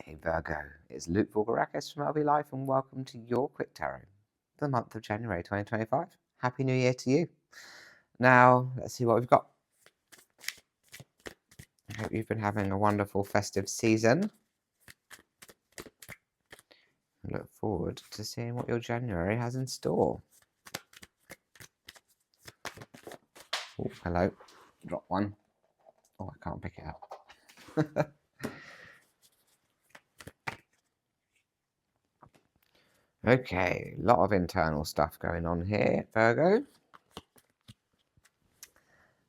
Hey Virgo, it's Luke Voulgarakis from LV Life and welcome to your Quick Tarot for the month of January 2025. Happy New Year to you. Now, let's see what we've got. I hope you've been having a wonderful festive season. I look forward to seeing what your January has in store. Oh, hello. Drop one. Oh, I can't pick it up. Okay, a lot of internal stuff going on here, Virgo.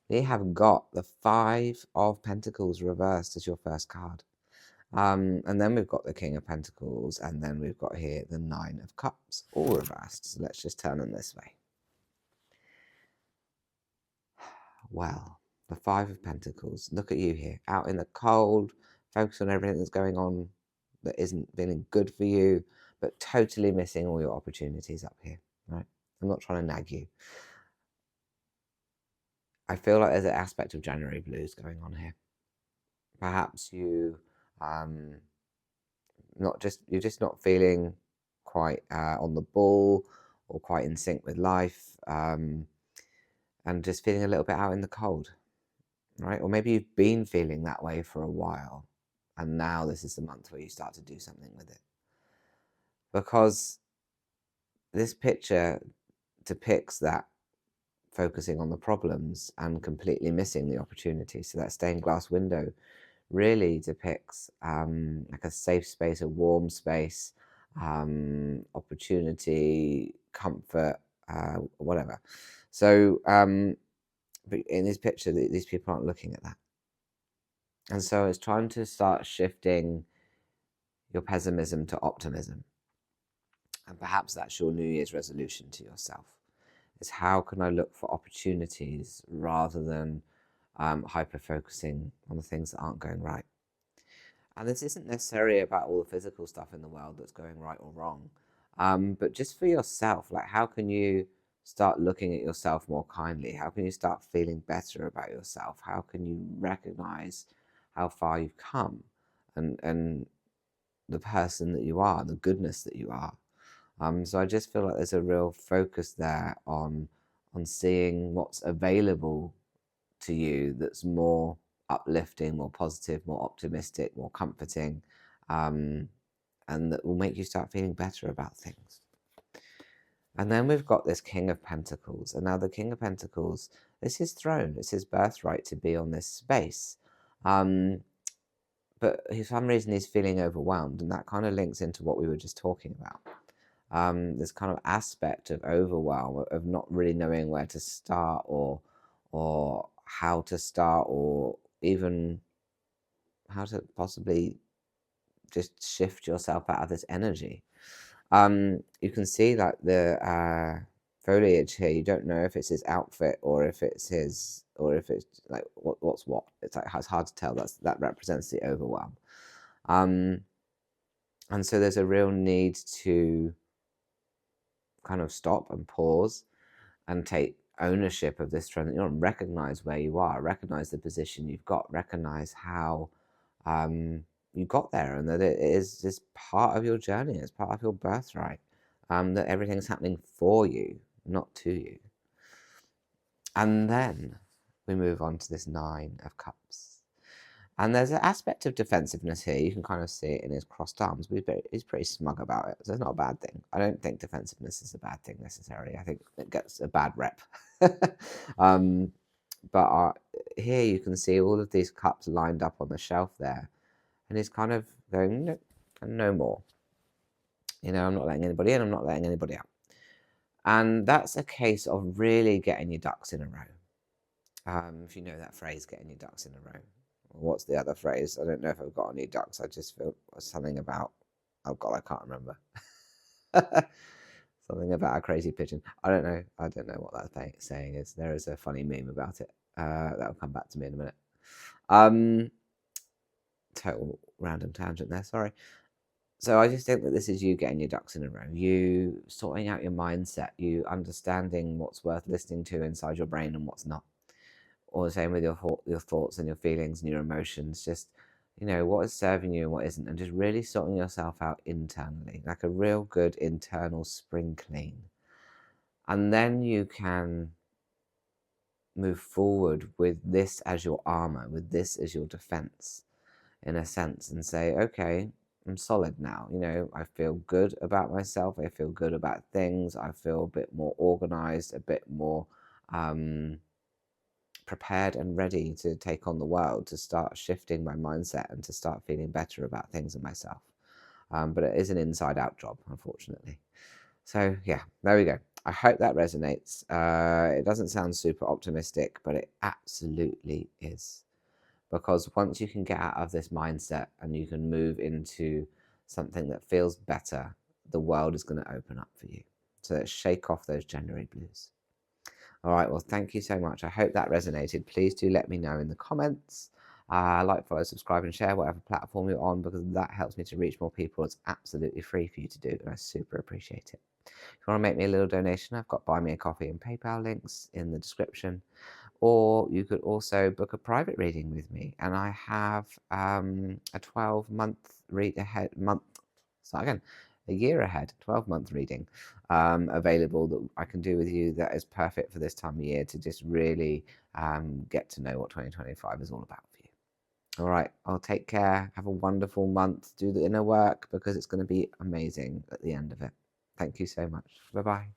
We have got the Five of Pentacles reversed as your first card. And then we've got the King of Pentacles, and then we've got here the Nine of Cups, all reversed. So let's just turn them this way. Well, the Five of Pentacles. Look at you here, out in the cold, focus on everything that's going on that isn't feeling good for you, but totally missing all your opportunities up here, right? I'm not trying to nag you. I feel like there's an aspect of January blues going on here. Perhaps you're just not feeling quite on the ball or quite in sync with life, and just feeling a little bit out in the cold, right? Or maybe you've been feeling that way for a while, and now this is the month where you start to do something with it. Because this picture depicts that focusing on the problems and completely missing the opportunity. So that stained glass window really depicts like a safe space, a warm space, opportunity, comfort, whatever. So, but in this picture, these people aren't looking at that. And so it's trying to start shifting your pessimism to optimism. And perhaps that's your New Year's resolution to yourself. Is how can I look for opportunities rather than hyper-focusing on the things that aren't going right. And this isn't necessarily about all the physical stuff in the world that's going right or wrong, but just for yourself, like how can you start looking at yourself more kindly? How can you start feeling better about yourself? How can you recognize how far you've come and the person that you are, the goodness that you are? So I just feel like there's a real focus there on seeing what's available to you that's more uplifting, more positive, more optimistic, more comforting, and that will make you start feeling better about things. And then we've got this King of Pentacles. And now the King of Pentacles, this is throne. It's his birthright to be on this space. But for some reason he's feeling overwhelmed, and that kind of links into what we were just talking about. This kind of aspect of overwhelm, of not really knowing where to start or how to start, or even how to possibly just shift yourself out of this energy. You can see like the foliage here. You don't know if it's his outfit or if it's his, or if it's like what's what. It's like it's hard to tell. That represents the overwhelm. And so there's a real need to kind of stop and pause and take ownership of this trend. You know, recognize where you are, recognize the position you've got, recognize how you got there, and that it is just part of your journey, it's part of your birthright, that everything's happening for you, not to you. And then we move on to this Nine of Cups. And there's an aspect of defensiveness here. You can kind of see it in his crossed arms, but he's pretty smug about it. So it's not a bad thing. I don't think defensiveness is a bad thing necessarily. I think it gets a bad rep. But here you can see all of these cups lined up on the shelf there. And he's kind of going, no, no more. You know, I'm not letting anybody in, I'm not letting anybody out. And that's a case of really getting your ducks in a row. If you know that phrase, getting your ducks in a row. What's the other phrase? I don't know if I've got any ducks. I just feel something about, oh God, I can't remember. Something about a crazy pigeon. I don't know what that saying is. There is a funny meme about it. That'll come back to me in a minute. Total random tangent there, sorry. So I just think that this is you getting your ducks in a row, you sorting out your mindset, you understanding what's worth listening to inside your brain and what's not. Or the same with your thoughts and your feelings and your emotions. Just, what is serving you and what isn't, and just really sorting yourself out internally, like a real good internal spring clean. And then you can move forward with this as your armor, with this as your defense, in a sense, and say, okay, I'm solid now. I feel good about myself. I feel good about things. I feel a bit more organized, a bit more prepared and ready to take on the world, to start shifting my mindset and to start feeling better about things and myself. But it is an inside out job, unfortunately. So yeah, there we go. I hope that resonates. It doesn't sound super optimistic, but it absolutely is. Because once you can get out of this mindset and you can move into something that feels better, the world is going to open up for you. So let's shake off those January blues. All right, well, thank you so much. I hope that resonated. Please do let me know in the comments. Like, follow, subscribe, and share whatever platform you're on, because that helps me to reach more people. It's absolutely free for you to do, and I super appreciate it. If you want to make me a little donation, I've got Buy Me a Coffee and PayPal links in the description. Or you could also book a private reading with me, and I have a 12-month a year ahead, 12-month reading available that I can do with you, that is perfect for this time of year to just really get to know what 2025 is all about for you. All right, I'll take care. Have a wonderful month. Do the inner work, because it's going to be amazing at the end of it. Thank you so much. Bye-bye.